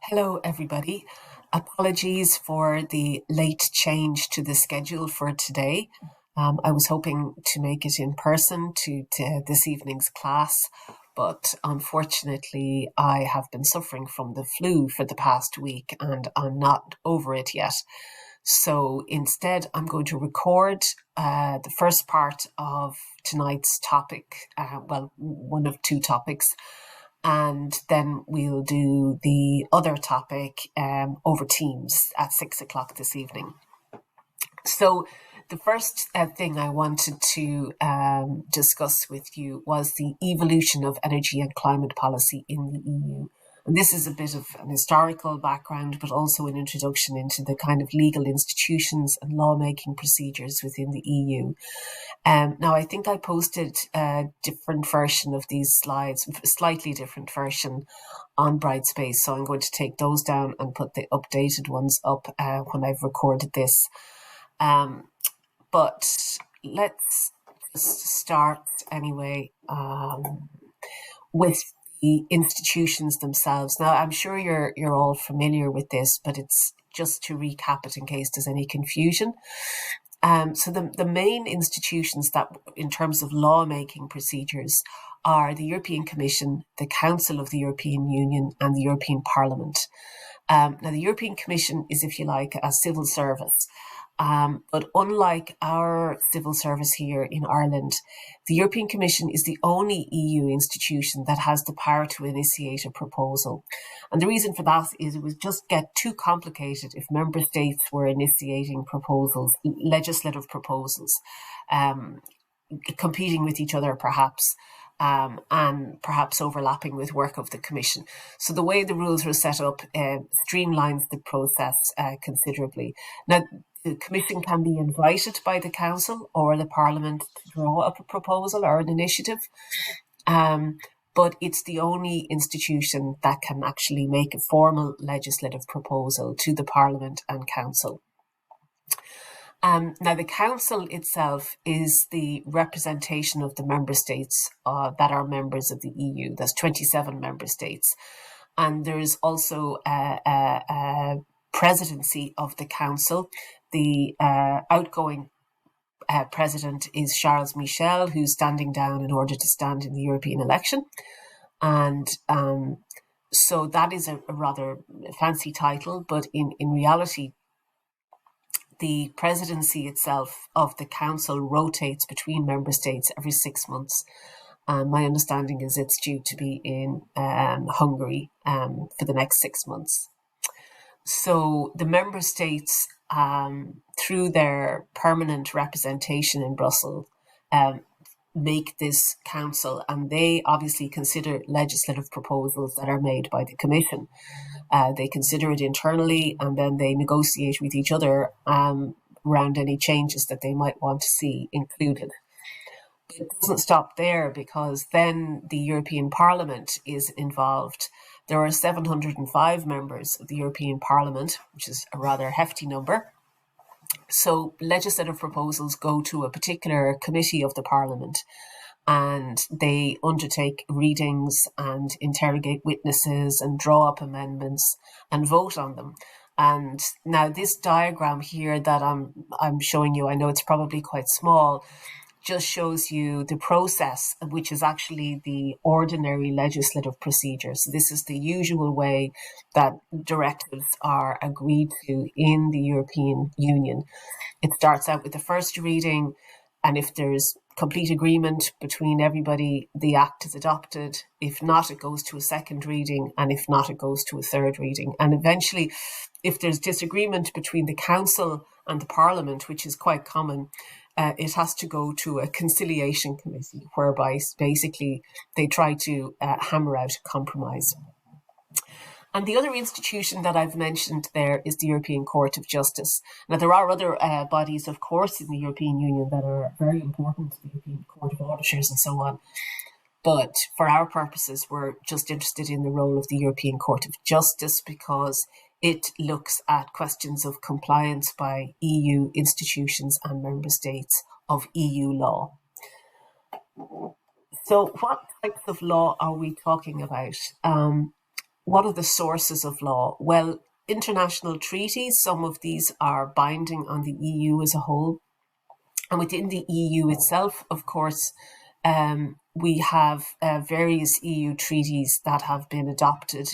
Hello, everybody. Apologies for the late change to the schedule for today. I was hoping to make it in person to this evening's class, but unfortunately, I have been suffering from the flu for the past week and I'm not over it yet. So instead, I'm going to record the first part of tonight's topic, one of two topics, and then we'll do the other topic over Teams at 6 o'clock this evening. So the first thing I wanted to discuss with you was the evolution of energy and climate policy in the EU. And this is a bit of an historical background, but also an introduction into the kind of legal institutions and lawmaking procedures within the EU. Now, I think I posted a different version of these slides, a slightly different version on Brightspace. So I'm going to take those down and put the updated ones up when I've recorded this. But let's just start anyway with the institutions themselves. Now, I'm sure you're all familiar with this, but it's just to recap it in case there's any confusion. So the main institutions that, in terms of lawmaking procedures, are the European Commission, the Council of the European Union, and the European Parliament. Now, the European Commission is, if you like, a civil service. But unlike our civil service here in Ireland, the European Commission is the only EU institution that has the power to initiate a proposal. And the reason for that is it would just get too complicated if member states were initiating proposals, legislative proposals, competing with each other perhaps, and perhaps overlapping with work of the Commission. So the way the rules are set up streamlines the process considerably. Now, the Commission can be invited by the Council or the Parliament to draw up a proposal or an initiative, but it's the only institution that can actually make a formal legislative proposal to the Parliament and Council. Now, the Council itself is the representation of the member states that are members of the EU. There's 27 member states. And there's also a presidency of the Council. The outgoing president is Charles Michel, who's standing down in order to stand in the European election. And so that is a rather fancy title, but in reality, the presidency itself of the Council rotates between member states every 6 months. My understanding is it's due to be in Hungary for the next 6 months. So the member states, through their permanent representation in Brussels, make this council, and they obviously consider legislative proposals that are made by the Commission. They consider it internally, and then they negotiate with each other around any changes that they might want to see included. But it doesn't stop there, because then the European Parliament is involved. There are 705 members of the European Parliament, which is a rather hefty number. So legislative proposals go to a particular committee of the Parliament, and they undertake readings and interrogate witnesses and draw up amendments and vote on them. And now this diagram here that I'm showing you, I know it's probably quite small, just shows you the process, which is actually the ordinary legislative procedure. So this is the usual way that directives are agreed to in the European Union. It starts out with the first reading, and if there's complete agreement between everybody, the act is adopted. If not, it goes to a second reading, and if not, it goes to a third reading. And eventually, if there's disagreement between the Council and the Parliament, which is quite common, it has to go to a conciliation committee, whereby basically they try to hammer out a compromise. And the other institution that I've mentioned there is the European Court of Justice. Now, there are other bodies, of course, in the European Union that are very important, the European Court of Auditors and so on. But for our purposes, we're just interested in the role of the European Court of Justice, because it looks at questions of compliance by EU institutions and member states of EU law. So what types of law are we talking about? what are the sources of law? Well, international treaties, some of these are binding on the EU as a whole. And within the EU itself, of course, we have various EU treaties that have been adopted.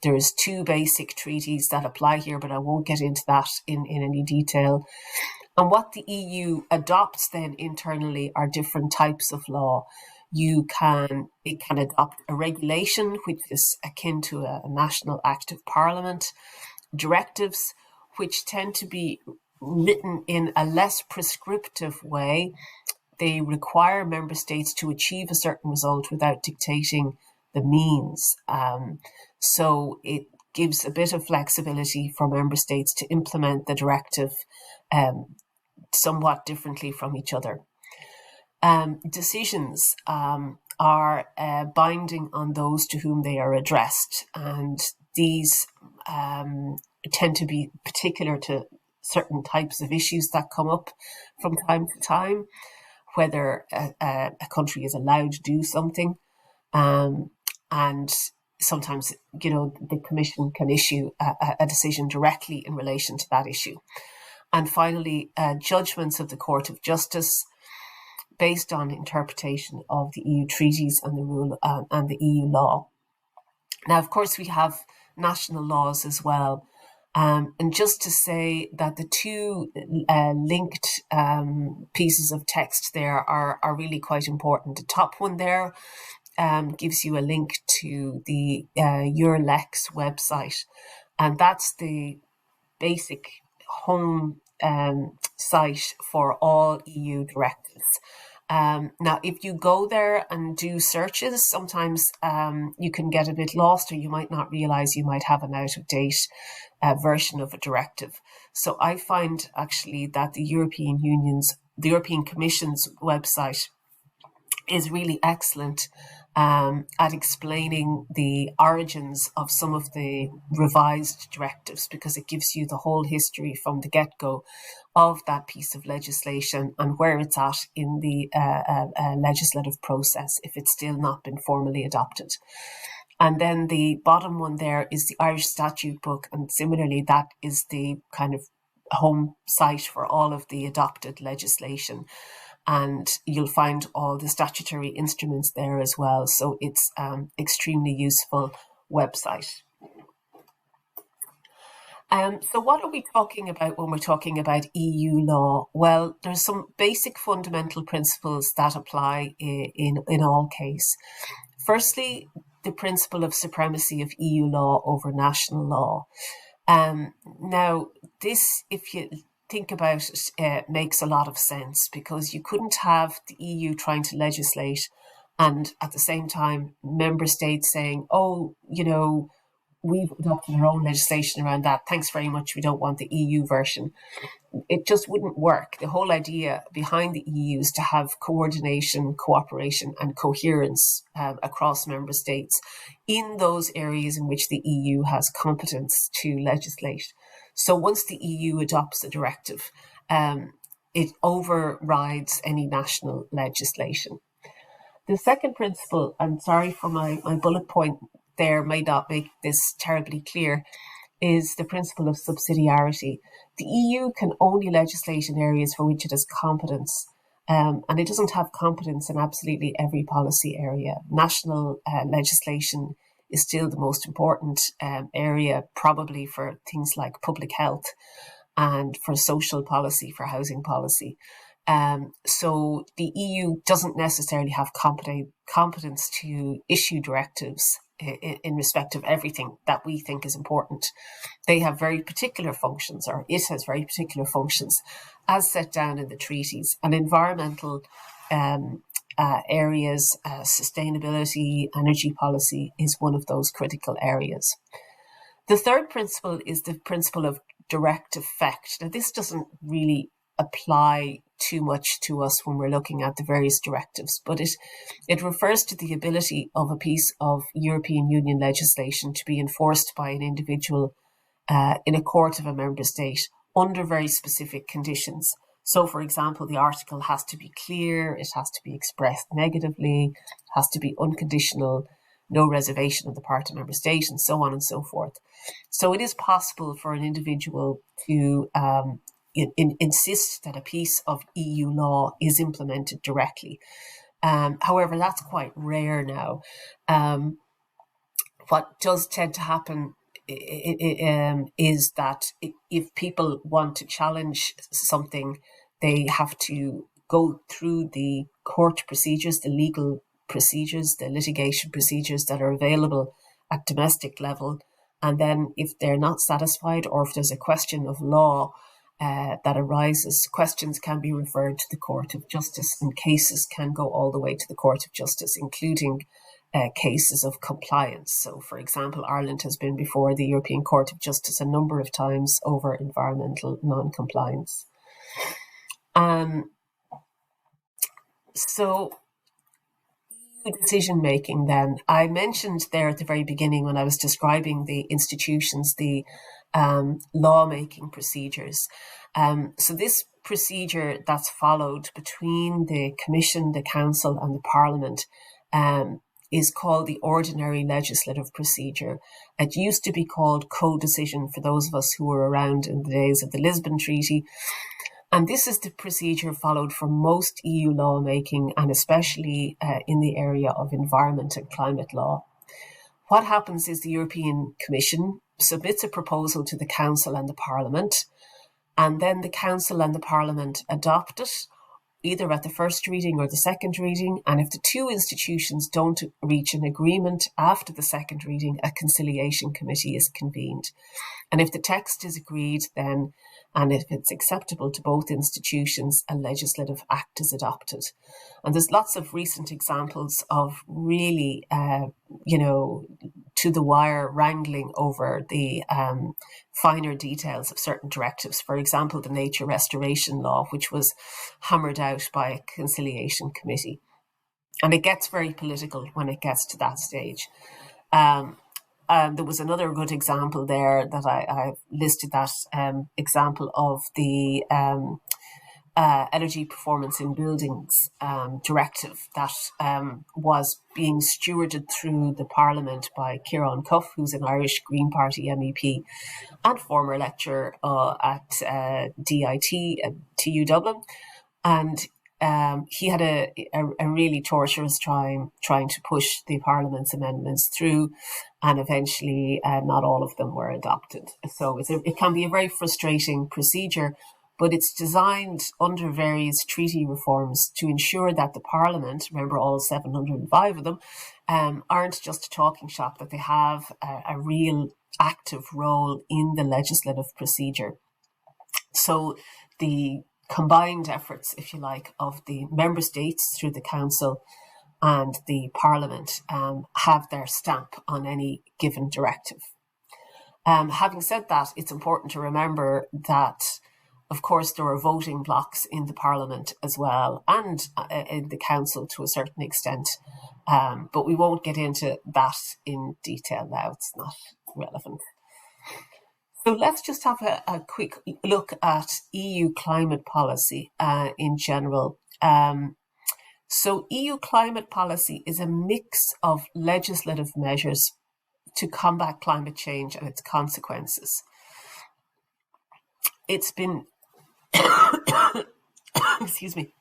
There's 2 basic treaties that apply here, but I won't get into that in any detail. And what the EU adopts then internally are different types of law. It can adopt a regulation, which is akin to a national act of parliament, directives, which tend to be written in a less prescriptive way. They require member states to achieve a certain result without dictating the means. So it gives a bit of flexibility for member states to implement the directive somewhat differently from each other. Decisions are binding on those to whom they are addressed, and these tend to be particular to certain types of issues that come up from time to time, whether a country is allowed to do something, and sometimes, the Commission can issue a decision directly in relation to that issue. And finally, judgments of the Court of Justice based on interpretation of the EU treaties and the rule and the EU law. Now, of course, we have national laws as well. And just to say that the 2 linked pieces of text there are really quite important. The top one there gives you a link to the EURLEX website, and that's the basic home site for all EU directives. Now, if you go there and do searches, sometimes you can get a bit lost, or you might not realize you might have an out-of-date version of a directive. So I find actually that the European Commission's website is really excellent at explaining the origins of some of the revised directives, because it gives you the whole history from the get-go of that piece of legislation and where it's at in the legislative process if it's still not been formally adopted. And then the bottom one there is the Irish Statute Book, and similarly that is the kind of home site for all of the adopted legislation. And you'll find all the statutory instruments there as well. So it's extremely useful website. So what are we talking about when we're talking about EU law? Well, there's some basic fundamental principles that apply in all case. Firstly, the principle of supremacy of EU law over national law. Now, this, if you think about it, makes a lot of sense, because you couldn't have the EU trying to legislate and at the same time member states saying, oh, we've adopted our own legislation around that. Thanks very much. We don't want the EU version. It just wouldn't work. The whole idea behind the EU is to have coordination, cooperation, and coherence across member states in those areas in which the EU has competence to legislate. So once the EU adopts a directive, it overrides any national legislation. The second principle, I'm sorry for my bullet point there may not make this terribly clear, is the principle of subsidiarity. The EU can only legislate in areas for which it has competence, and it doesn't have competence in absolutely every policy area. National legislation is still the most important area, probably for things like public health and for social policy, for housing policy. So the EU doesn't necessarily have competence to issue directives in respect of everything that we think is important. They have very particular functions, or it has very particular functions as set down in the treaties. And environmental areas, sustainability, energy policy is one of those critical areas. The third principle is the principle of direct effect. Now, this doesn't really apply too much to us when we're looking at the various directives, but it refers to the ability of a piece of European Union legislation to be enforced by an individual in a court of a member state under very specific conditions. So, for example, the article has to be clear, it has to be expressed negatively, it has to be unconditional, no reservation on the part of member state, and so on and so forth. So it is possible for an individual to insist that a piece of EU law is implemented directly. However, that's quite rare now. What does tend to happen is that if people want to challenge something, they have to go through the court procedures, the legal procedures, the litigation procedures that are available at domestic level. And then if they're not satisfied, or if there's a question of law that arises, questions can be referred to the Court of Justice, and cases can go all the way to the Court of Justice, including cases of compliance. So, for example, Ireland has been before the European Court of Justice a number of times over environmental non-compliance. So, decision making then, I mentioned there at the very beginning when I was describing the institutions, the law-making procedures. So this procedure that's followed between the Commission, the Council and the Parliament is called the ordinary legislative procedure. It used to be called co-decision for those of us who were around in the days of the Lisbon Treaty. And this is the procedure followed for most EU lawmaking, and especially in the area of environment and climate law. What happens is the European Commission submits a proposal to the Council and the Parliament, and then the Council and the Parliament adopt it, either at the first reading or the second reading. And if the two institutions don't reach an agreement after the second reading, a conciliation committee is convened. And if the text is agreed, then, and if it's acceptable to both institutions, a legislative act is adopted. And there's lots of recent examples of really, to the wire wrangling over the finer details of certain directives. For example, the nature restoration law, which was hammered out by a conciliation committee. And it gets very political when it gets to that stage. There was another good example there that I listed, that example of the energy performance in buildings directive that was being stewarded through the Parliament by Ciarán Cuffe, who's an Irish Green Party MEP and former lecturer at DIT at TU Dublin. And he had a really torturous time trying to push the Parliament's amendments through, and eventually not all of them were adopted. So it can be a very frustrating procedure, but it's designed under various treaty reforms to ensure that the Parliament, remember all 705 of them, aren't just a talking shop, that they have a real active role in the legislative procedure. So the combined efforts, if you like, of the member states through the Council and the Parliament have their stamp on any given directive. Having said that, it's important to remember that, of course, there are voting blocks in the Parliament as well, and in the Council to a certain extent. But we won't get into that in detail now. It's not relevant. So let's just have a quick look at EU climate policy in general. So EU climate policy is a mix of legislative measures to combat climate change and its consequences. It's been, excuse me.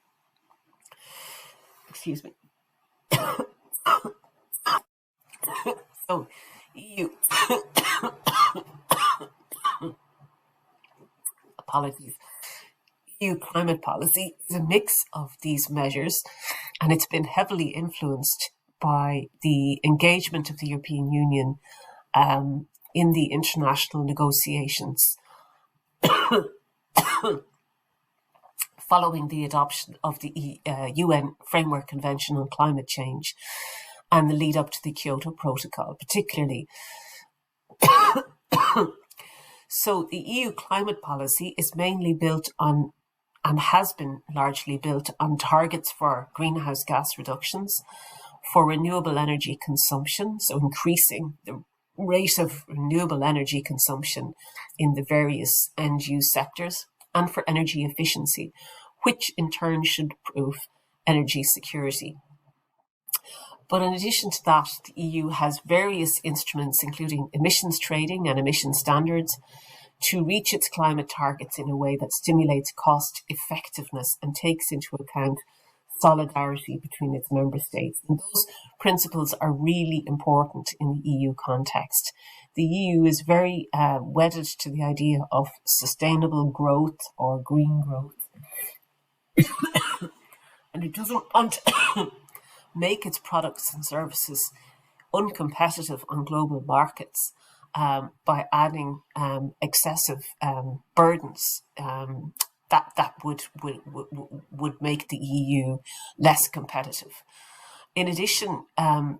So EU, apologies. EU climate policy is a mix of these measures, and it's been heavily influenced by the engagement of the European Union in the international negotiations following the adoption of the UN Framework Convention on Climate Change and the lead up to the Kyoto Protocol, particularly. So the EU climate policy is mainly built on, and has been largely built on, targets for greenhouse gas reductions, for renewable energy consumption, so increasing the rate of renewable energy consumption in the various end-use sectors, and for energy efficiency, which in turn should improve energy security. But in addition to that, the EU has various instruments, including emissions trading and emission standards, to reach its climate targets in a way that stimulates cost effectiveness and takes into account solidarity between its member states. And those principles are really important in the EU context. The EU is very wedded to the idea of sustainable growth or green growth. And it doesn't want to make its products and services uncompetitive on global markets by adding excessive burdens that would make the EU less competitive. In addition,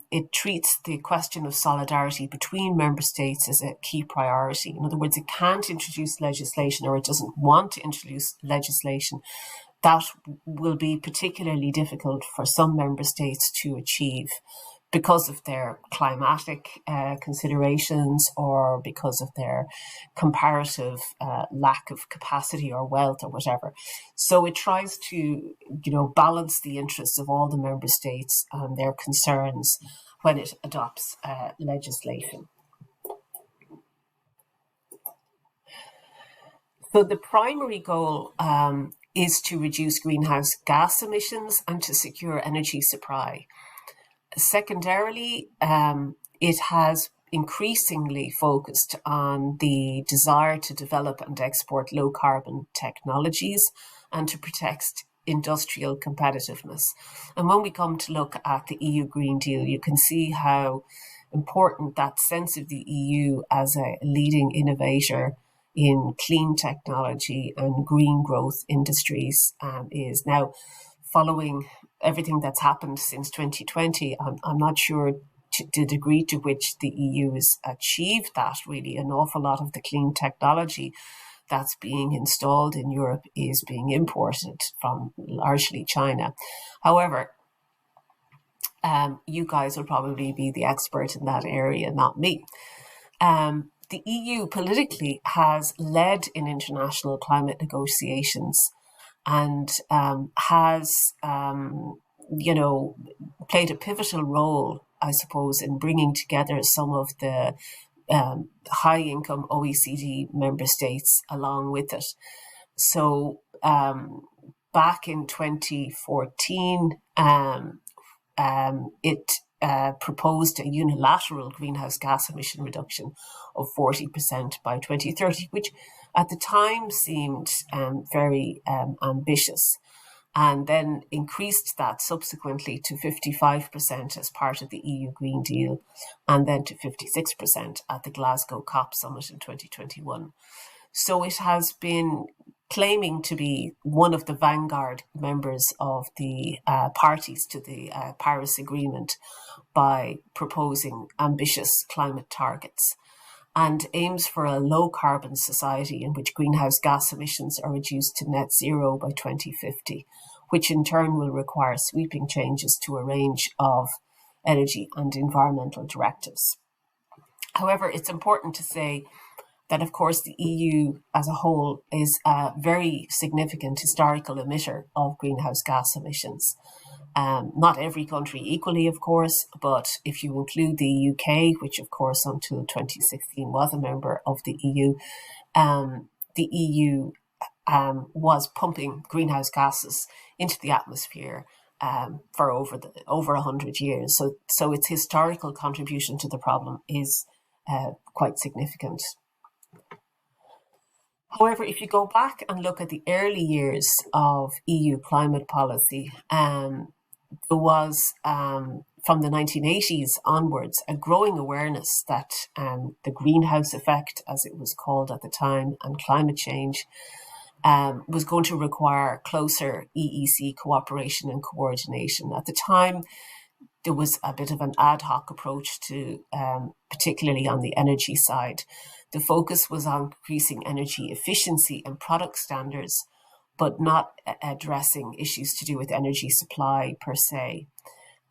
it treats the question of solidarity between member states as a key priority. In other words, it can't introduce legislation, or it doesn't want to introduce legislation that will be particularly difficult for some member states to achieve because of their climatic considerations or because of their comparative lack of capacity or wealth or whatever. So it tries to, balance the interests of all the member states and their concerns when it adopts legislation. So the primary goal is to reduce greenhouse gas emissions and to secure energy supply. Secondarily, it has increasingly focused on the desire to develop and export low carbon technologies and to protect industrial competitiveness. And when we come to look at the EU Green Deal, you can see how important that sense of the EU as a leading innovator in clean technology and green growth industries is. Now, following everything that's happened since 2020, I'm not sure to the degree to which the EU has achieved that. Really, an awful lot of the clean technology that's being installed in Europe is being imported from largely China. However, you guys will probably be the expert in that area, not me. The EU politically has led in international climate negotiations and has, played a pivotal role, I suppose, in bringing together some of the high-income OECD member states along with it. So back in 2014, it proposed a unilateral greenhouse gas emission reduction of 40% by 2030, which at the time seemed very ambitious, and then increased that subsequently to 55% as part of the EU Green Deal, and then to 56% at the Glasgow COP summit in 2021. So it has been claiming to be one of the vanguard members of the parties to the Paris Agreement by proposing ambitious climate targets, and aims for a low-carbon society in which greenhouse gas emissions are reduced to net zero by 2050, which in turn will require sweeping changes to a range of energy and environmental directives. However, it's important to say that, of course, the EU as a whole is a very significant historical emitter of greenhouse gas emissions. Not every country equally, of course, but if you include the UK, which of course until 2016 was a member of the EU was pumping greenhouse gases into the atmosphere for over 100 years. So its historical contribution to the problem is quite significant. However, if you go back and look at the early years of EU climate policy, there was, from the 1980s onwards, a growing awareness that the greenhouse effect, as it was called at the time, and climate change was going to require closer EEC cooperation and coordination. At the time, there was a bit of an ad hoc approach to, particularly on the energy side. The focus was on increasing energy efficiency and product standards, but not addressing issues to do with energy supply per se.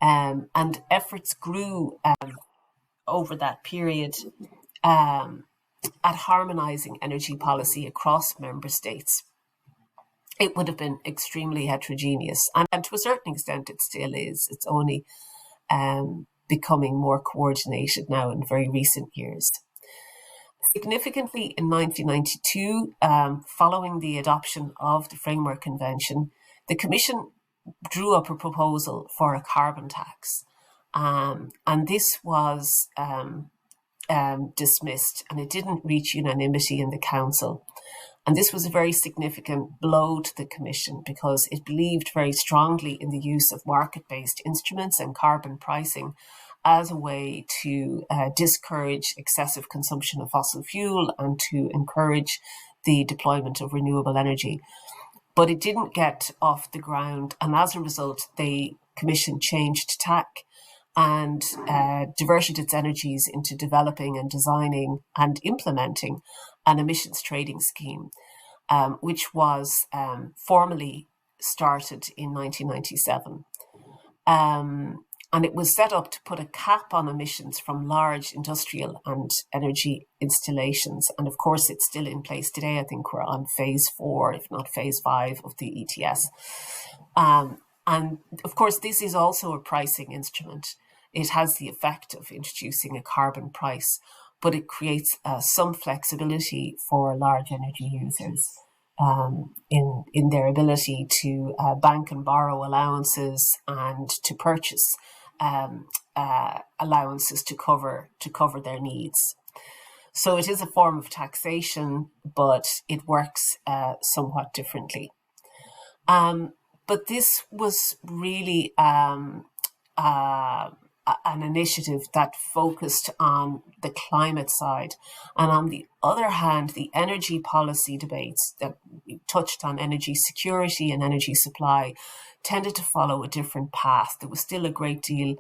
And efforts grew over that period at harmonizing energy policy across member states. It would have been extremely heterogeneous, and to a certain extent it still is. It's only becoming more coordinated now in very recent years. Significantly, in 1992, following the adoption of the Framework Convention, the Commission drew up a proposal for a carbon tax. And this was dismissed, and it didn't reach unanimity in the Council. And this was a very significant blow to the Commission because it believed very strongly in the use of market-based instruments and carbon pricing as a way to discourage excessive consumption of fossil fuel and to encourage the deployment of renewable energy. But it didn't get off the ground, and as a result, the Commission changed tack and diverted its energies into developing and designing and implementing an emissions trading scheme, which was formally started in 1997. And it was set up to put a cap on emissions from large industrial and energy installations. And of course, it's still in place today. I think we're on phase 4, if not phase 5 of the ETS. And of course, this is also a pricing instrument. It has the effect of introducing a carbon price, but it creates some flexibility for large energy users in their ability to bank and borrow allowances and to purchase allowances to cover their needs. So it is a form of taxation, but it works somewhat differently. But this was really an initiative that focused on the climate side. And on the other hand, the energy policy debates that touched on energy security and energy supply tended to follow a different path. There was still a great deal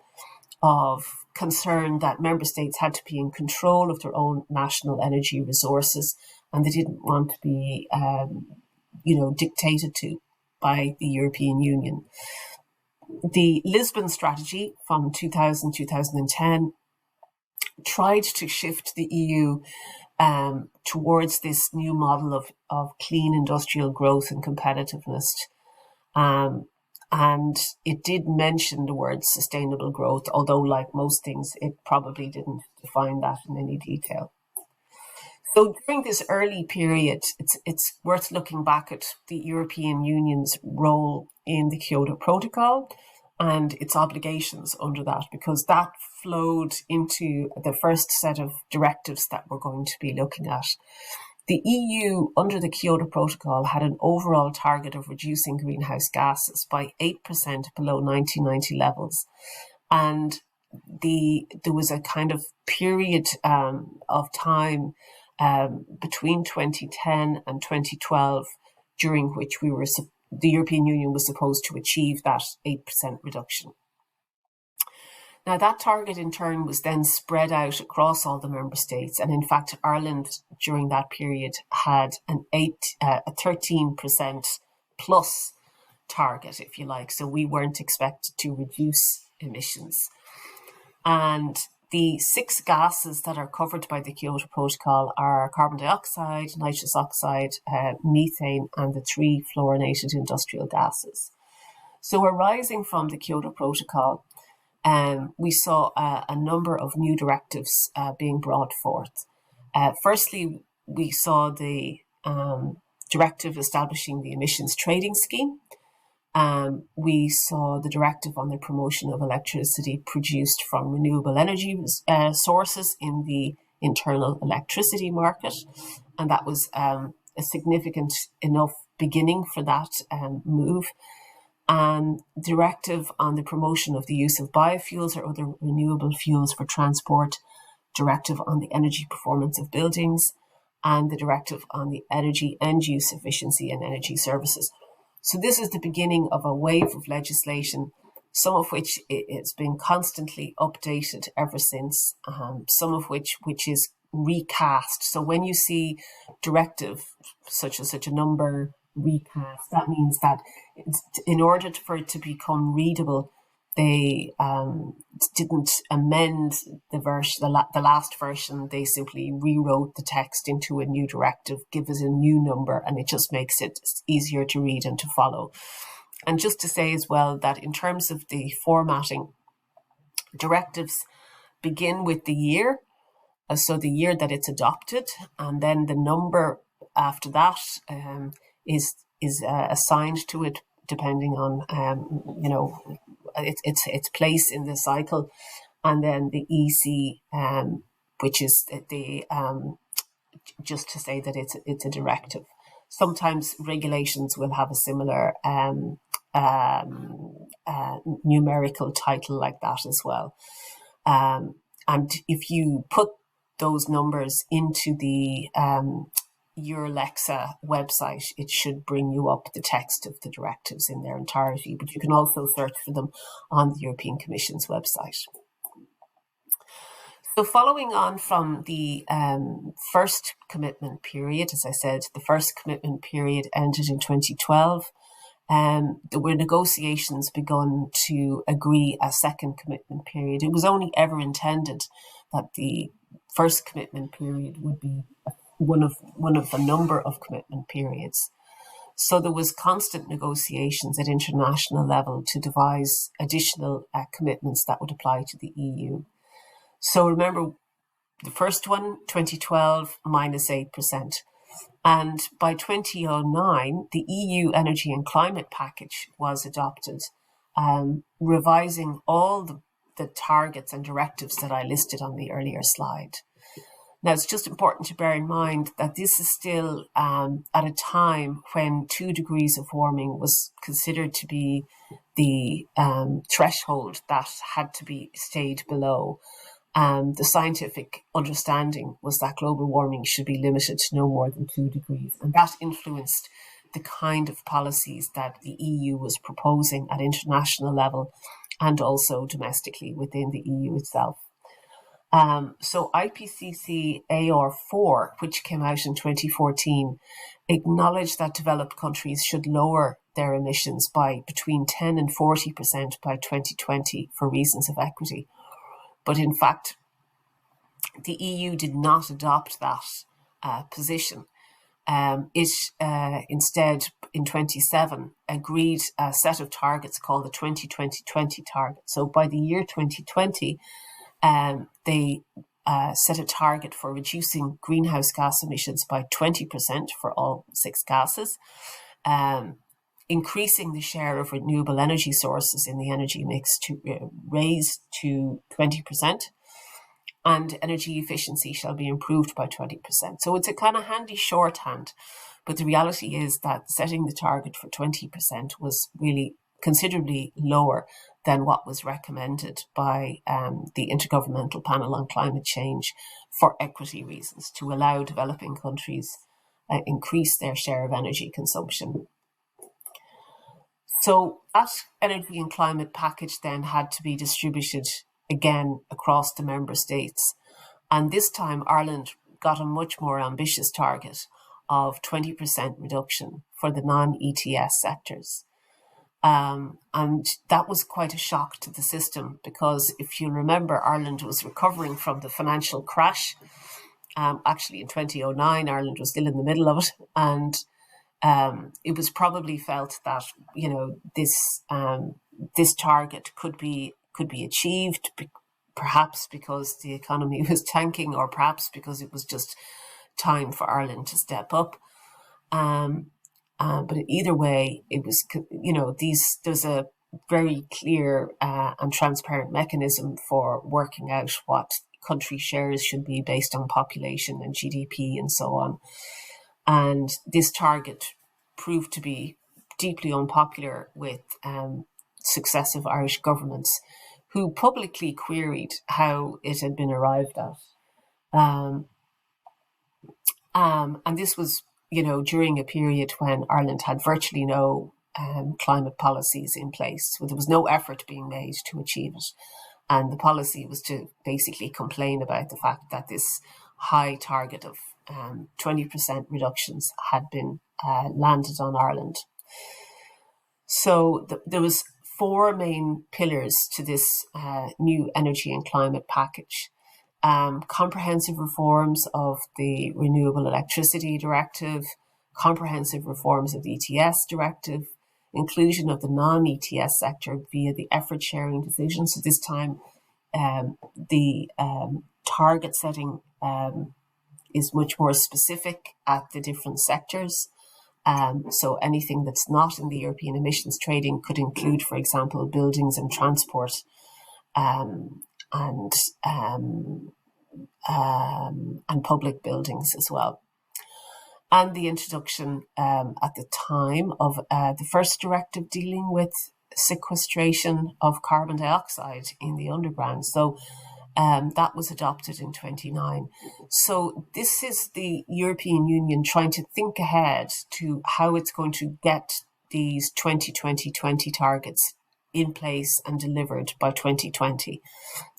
of concern that member states had to be in control of their own national energy resources, and they didn't want to be, dictated to by the European Union. The Lisbon strategy from 2000-2010 tried to shift the EU towards this new model of clean industrial growth and competitiveness. And it did mention the word sustainable growth, although like most things, it probably didn't define that in any detail. So during this early period, it's worth looking back at the European Union's role in the Kyoto Protocol and its obligations under that, because that flowed into the first set of directives that we're going to be looking at. The EU, under the Kyoto Protocol, had an overall target of reducing greenhouse gases by 8% below 1990 levels. And there was a kind of period of time between 2010 and 2012, during which the European Union was supposed to achieve that 8% reduction. Now, that target in turn was then spread out across all the member states. And in fact, Ireland during that period had a 13% plus target, if you like. So we weren't expected to reduce emissions. And the 6 gases that are covered by the Kyoto Protocol are carbon dioxide, nitrous oxide, methane, and the 3 fluorinated industrial gases. So arising from the Kyoto Protocol, we saw a number of new directives being brought forth. Firstly, we saw the directive establishing the emissions trading scheme. We saw the directive on the promotion of electricity produced from renewable energy sources in the internal electricity market. And that was a significant enough beginning for that move. Directive on the promotion of the use of biofuels or other renewable fuels for transport, directive on the energy performance of buildings, and the directive on the energy end-use efficiency and energy services. So this is the beginning of a wave of legislation, some of which it's been constantly updated ever since, some of which is recast. So when you see directive such and such a number recast, that means that in order for it to become readable, they didn't amend the last version. They simply rewrote the text into a new directive, give us a new number, and it just makes it easier to read and to follow. And just to say as well that in terms of the formatting, Directives begin with the year, so the year that it's adopted, and then the number after that is assigned to it depending on its place in the cycle, and then the EC, which is the just to say that it's a directive. Sometimes regulations will have a similar numerical title like that as well. And if you put those numbers into the your Alexa website, it should bring you up the text of the directives in their entirety, but you can also search for them on the European Commission's website. So following on from the first commitment period, as I said, the first commitment period ended in 2012. There were negotiations begun to agree a second commitment period. It was only ever intended that the first commitment period would be one of a number of commitment periods. So there was constant negotiations at international level to devise additional commitments that would apply to the EU. So remember, the first one, 2012, minus 8%. And by 2009, the EU Energy and Climate Package was adopted, revising all the targets and directives that I listed on the earlier slide. Now, it's just important to bear in mind that this is still at a time when 2 degrees of warming was considered to be the threshold that had to be stayed below. The scientific understanding was that global warming should be limited to no more than 2 degrees. And that influenced the kind of policies that the EU was proposing at international level and also domestically within the EU itself. So IPCC AR4, which came out in 2014, acknowledged that developed countries should lower their emissions by between 10 and 40% by 2020 for reasons of equity. But in fact, the EU did not adopt that position. It instead, in 2007, agreed a set of targets called the 2020-20 target. So by the year 2020, they set a target for reducing greenhouse gas emissions by 20% for all 6 gases, increasing the share of renewable energy sources in the energy mix to raise to 20%, and energy efficiency shall be improved by 20%. So it's a kind of handy shorthand, but the reality is that setting the target for 20% was really considerably lower than what was recommended by the Intergovernmental Panel on Climate Change for equity reasons, to allow developing countries increase their share of energy consumption. So that energy and climate package then had to be distributed again across the member states. And this time Ireland got a much more ambitious target of 20% reduction for the non-ETS sectors. And that was quite a shock to the system, because if you remember, Ireland was recovering from the financial crash. Actually, in 2009, Ireland was still in the middle of it. And it was probably felt that, you know, this target could be achieved, perhaps because the economy was tanking, or perhaps because it was just time for Ireland to step up. But either way, it was, you know, there's a very clear and transparent mechanism for working out what country shares should be based on population and GDP and so on. And this target proved to be deeply unpopular with successive Irish governments, who publicly queried how it had been arrived at. And this was, you know, during a period when Ireland had virtually no climate policies in place. So there was no effort being made to achieve it. And the policy was to basically complain about the fact that this high target of 20% reductions had been landed on Ireland. So there was 4 main pillars to this new energy and climate package. Comprehensive reforms of the Renewable Electricity Directive, comprehensive reforms of the ETS Directive, inclusion of the non-ETS sector via the effort sharing decision. So this time the target setting is much more specific at the different sectors. So anything that's not in the European emissions trading could include, for example, buildings and transport, and public buildings as well. And the introduction at the time of the first directive dealing with sequestration of carbon dioxide in the underground. So that was adopted in 1929. So this is the European Union trying to think ahead to how it's going to get these 2020 targets in place and delivered by 2020.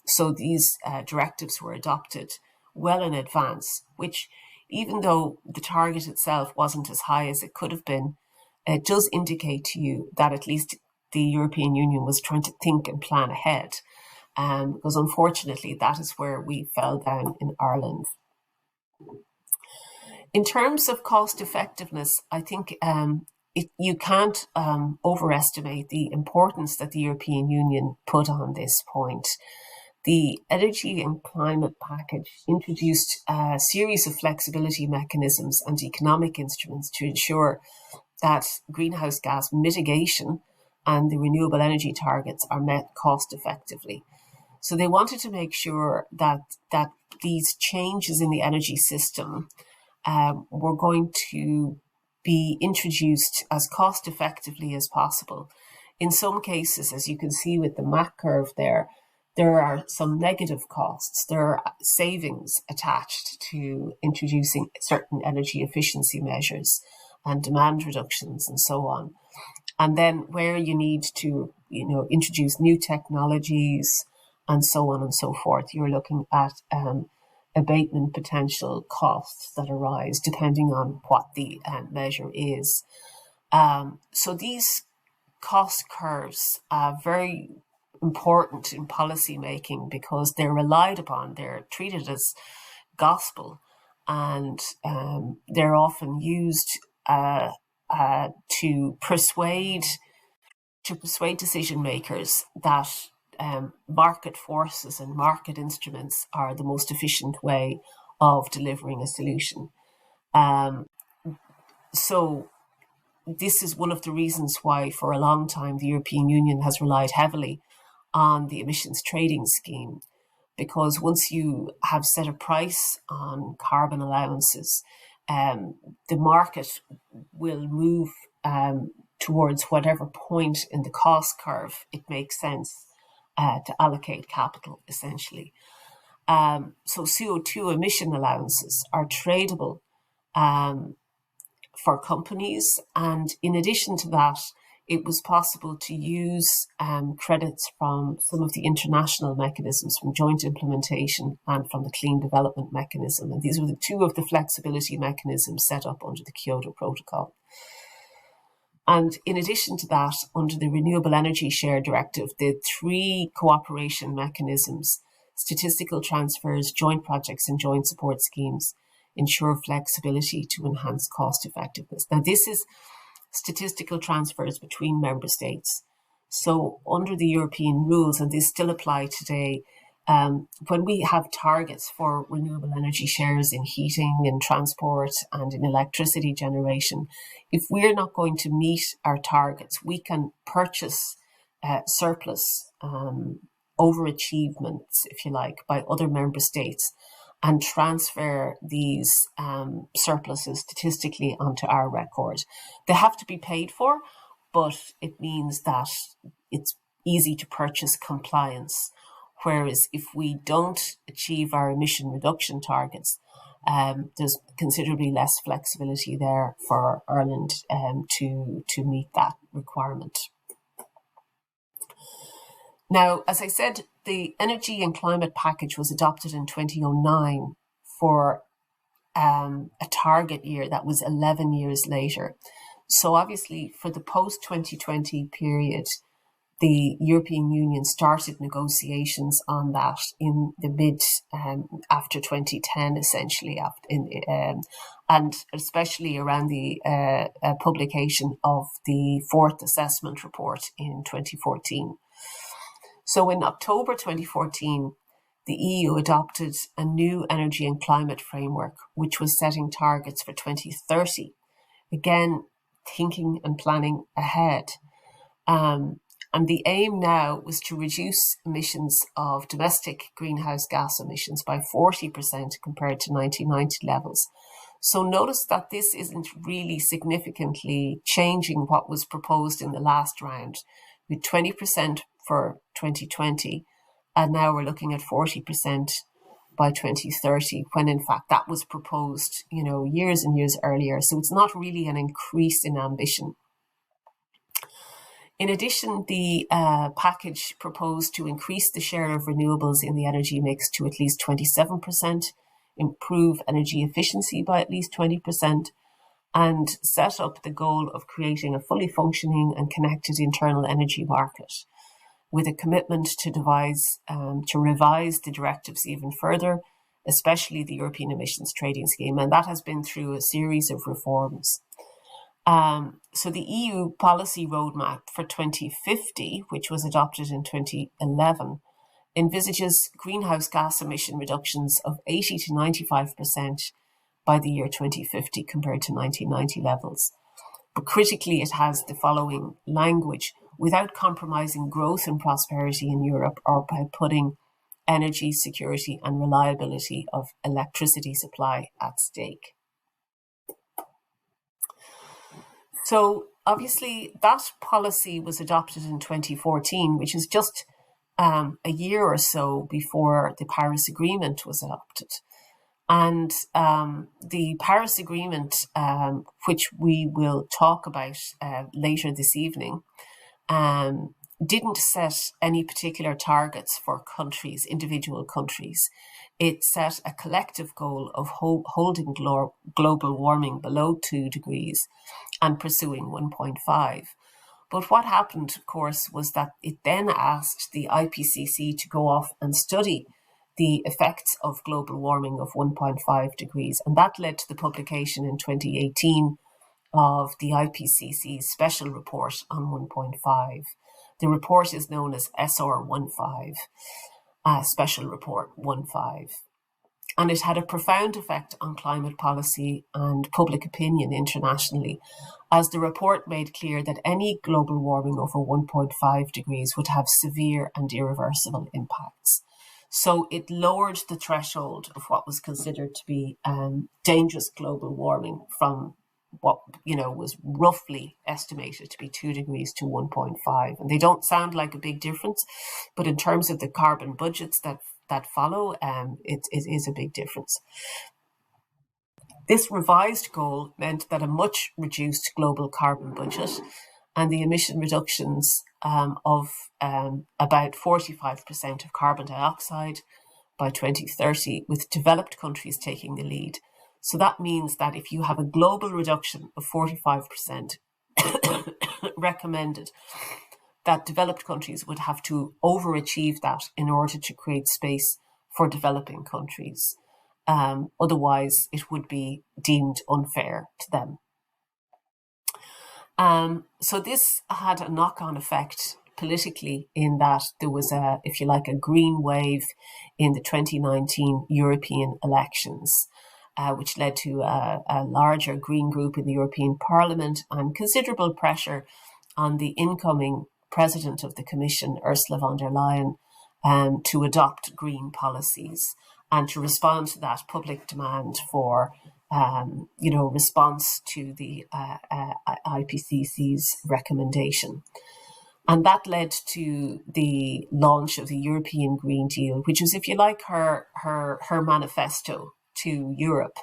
So these directives were adopted well in advance, which, even though the target itself wasn't as high as it could have been, it does indicate to you that at least the European Union was trying to think and plan ahead. Because unfortunately, that is where we fell down in Ireland. In terms of cost effectiveness, I think you can't overestimate the importance that the European Union put on this point. The Energy and Climate Package introduced a series of flexibility mechanisms and economic instruments to ensure that greenhouse gas mitigation and the renewable energy targets are met cost effectively. So they wanted to make sure that these changes in the energy system were going to be introduced as cost effectively as possible. In some cases, as you can see with the MAC curve there are some negative costs. There are savings attached to introducing certain energy efficiency measures and demand reductions and so on. And then where you need to, introduce new technologies and so on and so forth, you're looking at abatement potential costs that arise depending on what the measure is. So these cost curves are very important in policy making because they're relied upon, they're treated as gospel, and they're often used to persuade decision makers that market forces and market instruments are the most efficient way of delivering a solution. So this is one of the reasons why for a long time the European Union has relied heavily on the emissions trading scheme, because once you have set a price on carbon allowances, the market will move towards whatever point in the cost curve it makes sense to allocate capital, essentially. So CO2 emission allowances are tradable for companies, and in addition to that, it was possible to use credits from some of the international mechanisms, from joint implementation and from the clean development mechanism. And these were the two of the flexibility mechanisms set up under the Kyoto Protocol. And in addition to that, under the Renewable Energy Share Directive, the three cooperation mechanisms, statistical transfers, joint projects and joint support schemes, ensure flexibility to enhance cost effectiveness. Now, this is statistical transfers between member states. So under the European rules, and these still apply today, when we have targets for renewable energy shares in heating and transport and in electricity generation, if we're not going to meet our targets, we can purchase surplus overachievements, if you like, by other member states and transfer these surpluses statistically onto our record. They have to be paid for, but it means that it's easy to purchase compliance. Whereas if we don't achieve our emission reduction targets, there's considerably less flexibility there for Ireland to meet that requirement. Now, as I said, the Energy and Climate Package was adopted in 2009 for a target year that was 11 years later. So obviously for the post-2020 period, the European Union started negotiations on that in the after 2010, essentially, and especially around the publication of the fourth assessment report in 2014. So in October 2014, the EU adopted a new energy and climate framework, which was setting targets for 2030. Again, thinking and planning ahead. And the aim now was to reduce emissions of domestic greenhouse gas emissions by 40% compared to 1990 levels. So notice that this isn't really significantly changing what was proposed in the last round, with 20% for 2020, and now we're looking at 40% by 2030, when in fact that was proposed, years and years earlier. So it's not really an increase in ambition. In addition, the package proposed to increase the share of renewables in the energy mix to at least 27%, improve energy efficiency by at least 20%, and set up the goal of creating a fully functioning and connected internal energy market, with a commitment to revise the directives even further, especially the European Emissions Trading Scheme, and that has been through a series of reforms. So the EU policy roadmap for 2050, which was adopted in 2011, envisages greenhouse gas emission reductions of 80 to 95% by the year 2050 compared to 1990 levels. But critically, it has the following language: without compromising growth and prosperity in Europe, or by putting energy security and reliability of electricity supply at stake. So obviously that policy was adopted in 2014, which is just a year or so before the Paris Agreement was adopted. And the Paris Agreement, which we will talk about later this evening, didn't set any particular targets for countries, individual countries. It set a collective goal of holding global warming below 2 degrees and pursuing 1.5. But what happened, of course, was that it then asked the IPCC to go off and study the effects of global warming of 1.5 degrees. And that led to the publication in 2018 of the IPCC's special report on 1.5. The report is known as SR15, Special Report 15. And it had a profound effect on climate policy and public opinion internationally, as the report made clear that any global warming over 1.5 degrees would have severe and irreversible impacts. So it lowered the threshold of what was considered to be dangerous global warming from what was roughly estimated to be 2 degrees to 1.5. And they don't sound like a big difference, but in terms of the carbon budgets that follow, it is a big difference. This revised goal meant that a much reduced global carbon budget and the emission reductions of about 45% of carbon dioxide by 2030, with developed countries taking the lead. So that means that if you have a global reduction of 45% recommended, that developed countries would have to overachieve that in order to create space for developing countries. Otherwise, it would be deemed unfair to them. So this had a knock-on effect politically, in that there was a green wave in the 2019 European elections, which led to a larger green group in the European Parliament and considerable pressure on the incoming President of the Commission, Ursula von der Leyen, to adopt green policies and to respond to that public demand for response to the IPCC's recommendation. And that led to the launch of the European Green Deal, which is, if you like, her manifesto to Europe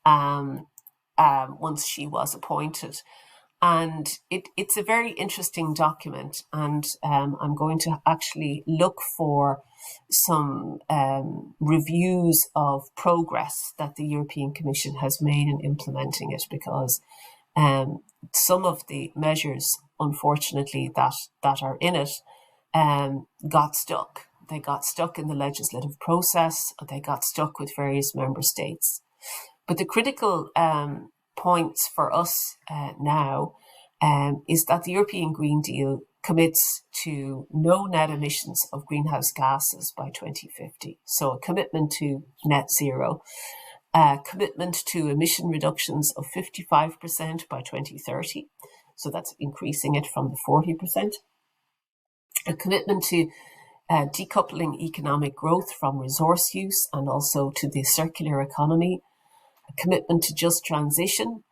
once she was appointed. And it's a very interesting document, and I'm going to actually look for some reviews of progress that the European Commission has made in implementing it, because some of the measures, unfortunately, that are in it got stuck. They got stuck in the legislative process, or they got stuck with various member states. But the critical points for us now is that the European Green Deal commits to no net emissions of greenhouse gases by 2050. So a commitment to net zero, a commitment to emission reductions of 55% by 2030. So that's increasing it from the 40%. A commitment to decoupling economic growth from resource use and also to the circular economy. A commitment to just transition,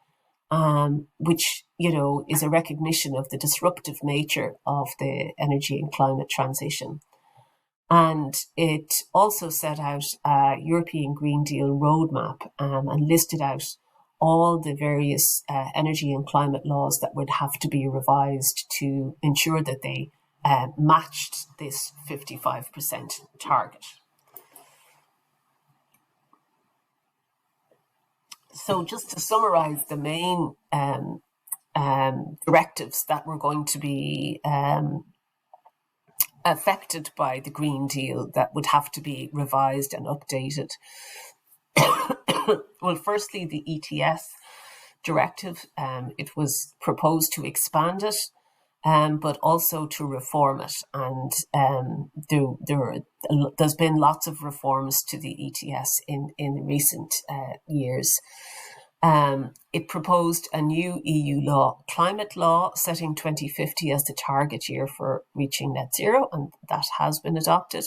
which, is a recognition of the disruptive nature of the energy and climate transition. And it also set out a European Green Deal roadmap and listed out all the various energy and climate laws that would have to be revised to ensure that they matched this 55% target. So just to summarize the main directives that were going to be affected by the Green Deal that would have to be revised and updated. Well, firstly, the ETS directive, it was proposed to expand it, but also to reform it. And there's been lots of reforms to the ETS in recent years. It proposed a new EU law, climate law, setting 2050 as the target year for reaching net zero, and that has been adopted.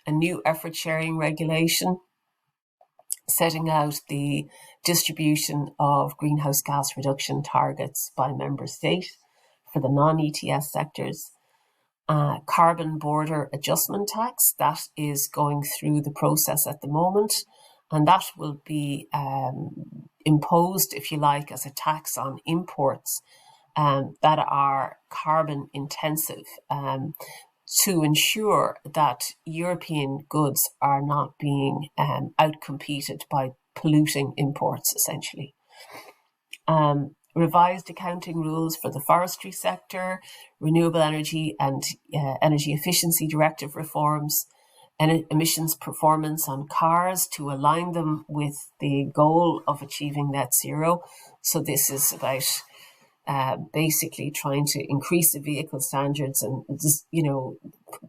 A new effort sharing regulation, setting out the distribution of greenhouse gas reduction targets by member state for the non-ETS sectors. Carbon border adjustment tax, that is going through the process at the moment, and that will be imposed, if you like, as a tax on imports that are carbon intensive, to ensure that European goods are not being outcompeted by polluting imports, essentially. Revised accounting rules for the forestry sector, renewable energy and energy efficiency directive reforms, and emissions performance on cars to align them with the goal of achieving net zero. So this is about basically trying to increase the vehicle standards and just,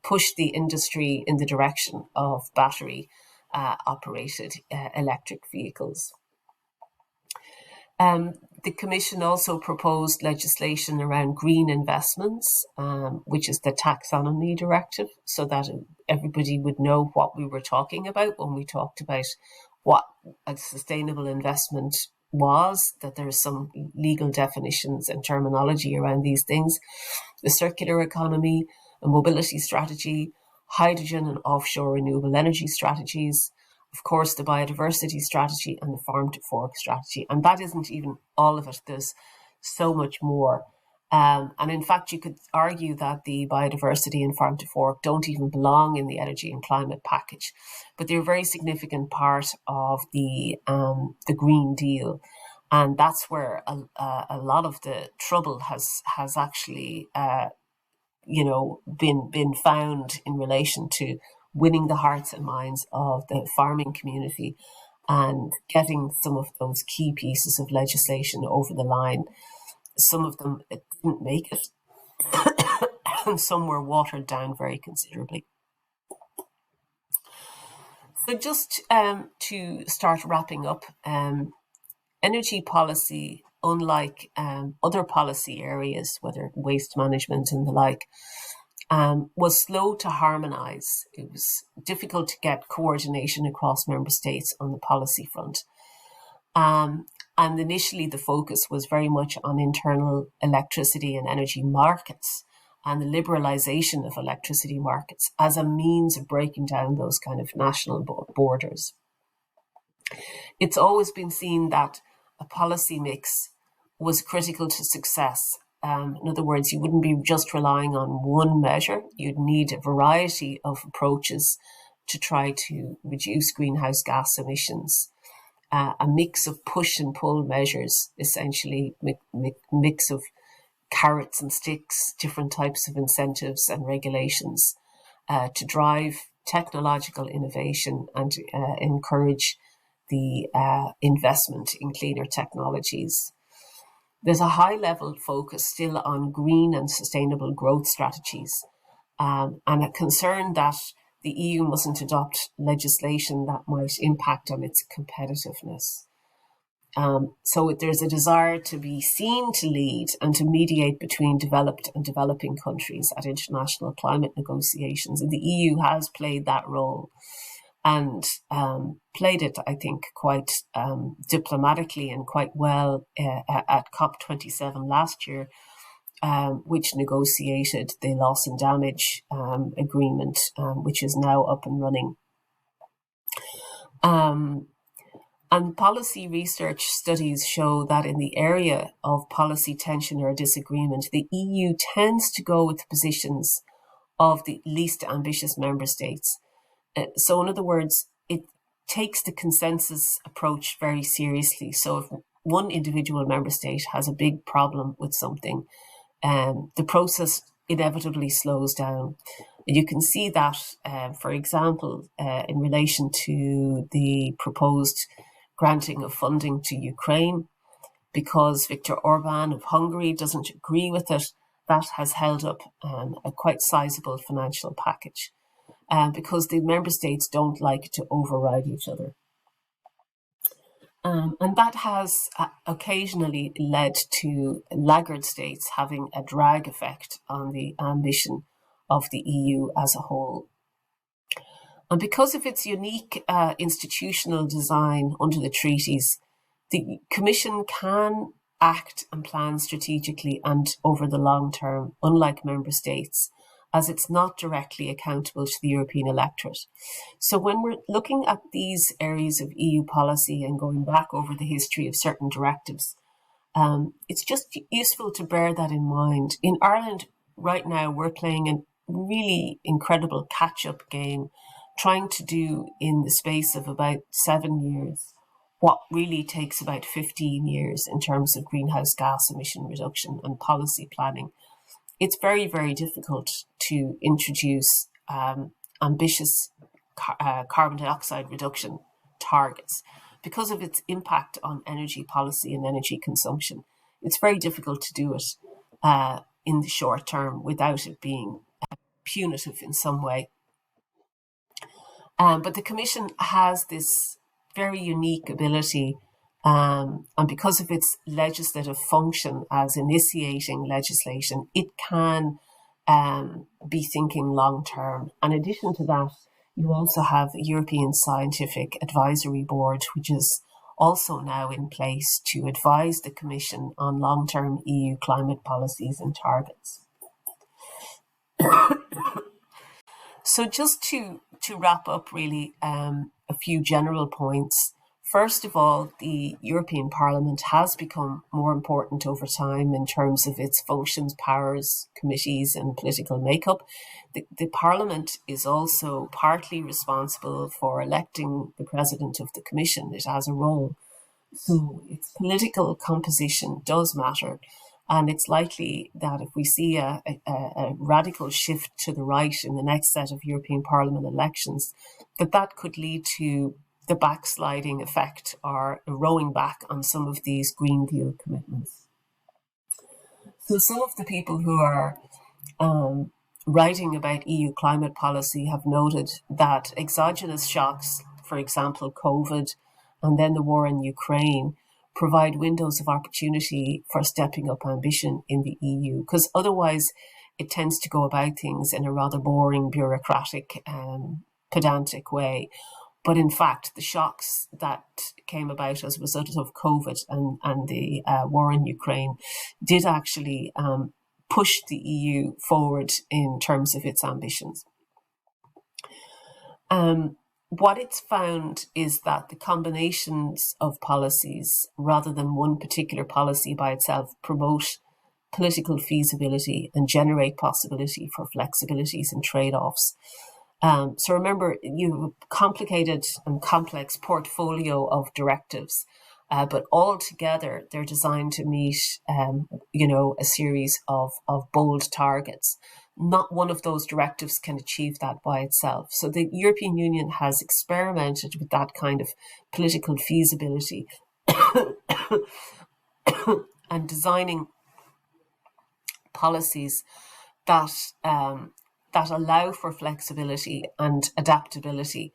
push the industry in the direction of battery operated electric vehicles. The Commission also proposed legislation around green investments, which is the taxonomy directive, so that everybody would know what we were talking about when we talked about what a sustainable investment was, that there are some legal definitions and terminology around these things. The circular economy, a mobility strategy, hydrogen and offshore renewable energy strategies, of course, the biodiversity strategy and the farm to fork strategy. And that isn't even all of it. There's so much more. And in fact, you could argue that the biodiversity and farm to fork don't even belong in the energy and climate package, but they're a very significant part of the Green Deal. And that's where a lot of the trouble has actually, been found in relation to winning the hearts and minds of the farming community and getting some of those key pieces of legislation over the line. Some of them didn't make it, and some were watered down very considerably. So just to start wrapping up, energy policy, unlike other policy areas, whether waste management and the like, was slow to harmonise. It was difficult to get coordination across member states on the policy front. And initially the focus was very much on internal electricity and energy markets and the liberalisation of electricity markets as a means of breaking down those kind of national borders. It's always been seen that a policy mix was critical to success. In other words, you wouldn't be just relying on one measure. You'd need a variety of approaches to try to reduce greenhouse gas emissions. A mix of push and pull measures, essentially mix of carrots and sticks, different types of incentives and regulations to drive technological innovation and encourage the investment in cleaner technologies. There's a high-level focus still on green and sustainable growth strategies, and a concern that the EU mustn't adopt legislation that might impact on its competitiveness. So there's a desire to be seen to lead and to mediate between developed and developing countries at international climate negotiations. And the EU has played that role and played it, I think, quite diplomatically and quite well at COP27 last year, which negotiated the loss and damage agreement, which is now up and running. And policy research studies show that in the area of policy tension or disagreement, the EU tends to go with the positions of the least ambitious member states. So in other words, it takes the consensus approach very seriously. So if one individual member state has a big problem with something, the process inevitably slows down. You can see that, for example, in relation to the proposed granting of funding to Ukraine, because Viktor Orban of Hungary doesn't agree with it, that has held up a quite sizable financial package, because the member states don't like to override each other. And that has occasionally led to laggard states having a drag effect on the ambition of the EU as a whole. And because of its unique institutional design under the treaties, the Commission can act and plan strategically and over the long term, unlike member states, as it's not directly accountable to the European electorate. So when we're looking at these areas of EU policy and going back over the history of certain directives, it's just useful to bear that in mind. In Ireland right now, we're playing a really incredible catch-up game, trying to do in the space of about 7 years what really takes about 15 years in terms of greenhouse gas emission reduction and policy planning. It's very, very difficult to introduce ambitious carbon dioxide reduction targets because of its impact on energy policy and energy consumption. It's very difficult to do it in the short term without it being punitive in some way. But the Commission has this very unique ability, and because of its legislative function as initiating legislation, it can be thinking long term. In addition to that, you also have a European Scientific Advisory Board, which is also now in place to advise the Commission on long-term EU climate policies and targets. So just to wrap up really a few general points. First of all, the European Parliament has become more important over time in terms of its functions, powers, committees and political makeup. The Parliament is also partly responsible for electing the President of the Commission. It has a role. So its political composition does matter. And it's likely that if we see a radical shift to the right in the next set of European Parliament elections, that could lead to the backsliding effect or a rowing back on some of these Green Deal commitments. So some of the people who are writing about EU climate policy have noted that exogenous shocks, for example, COVID, and then the war in Ukraine, provide windows of opportunity for stepping up ambition in the EU, because otherwise it tends to go about things in a rather boring, bureaucratic, pedantic way. But in fact, the shocks that came about as a result of COVID and the war in Ukraine did actually push the EU forward in terms of its ambitions. What it's found is that the combinations of policies, rather than one particular policy by itself, promote political feasibility and generate possibility for flexibilities and trade-offs. So remember, you have a complicated and complex portfolio of directives, but all together they're designed to meet, a series of bold targets. Not one of those directives can achieve that by itself. So the European Union has experimented with that kind of political feasibility and designing policies that that allow for flexibility and adaptability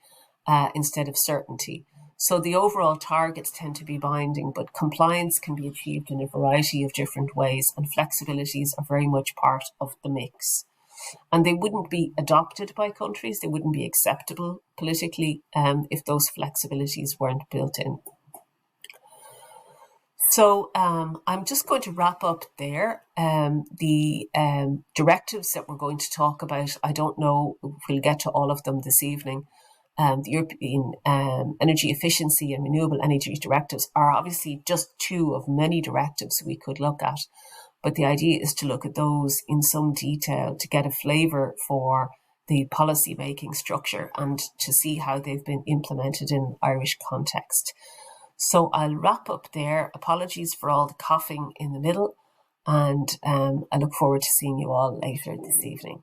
instead of certainty. So the overall targets tend to be binding, but compliance can be achieved in a variety of different ways, and flexibilities are very much part of the mix. And they wouldn't be adopted by countries, they wouldn't be acceptable politically if those flexibilities weren't built in. So I'm just going to wrap up there. The directives that we're going to talk about, I don't know if we'll get to all of them this evening. The European Energy Efficiency and Renewable Energy Directives are obviously just two of many directives we could look at. But the idea is to look at those in some detail to get a flavour for the policy making structure and to see how they've been implemented in Irish context. So I'll wrap up there. Apologies for all the coughing in the middle, and I look forward to seeing you all later this evening.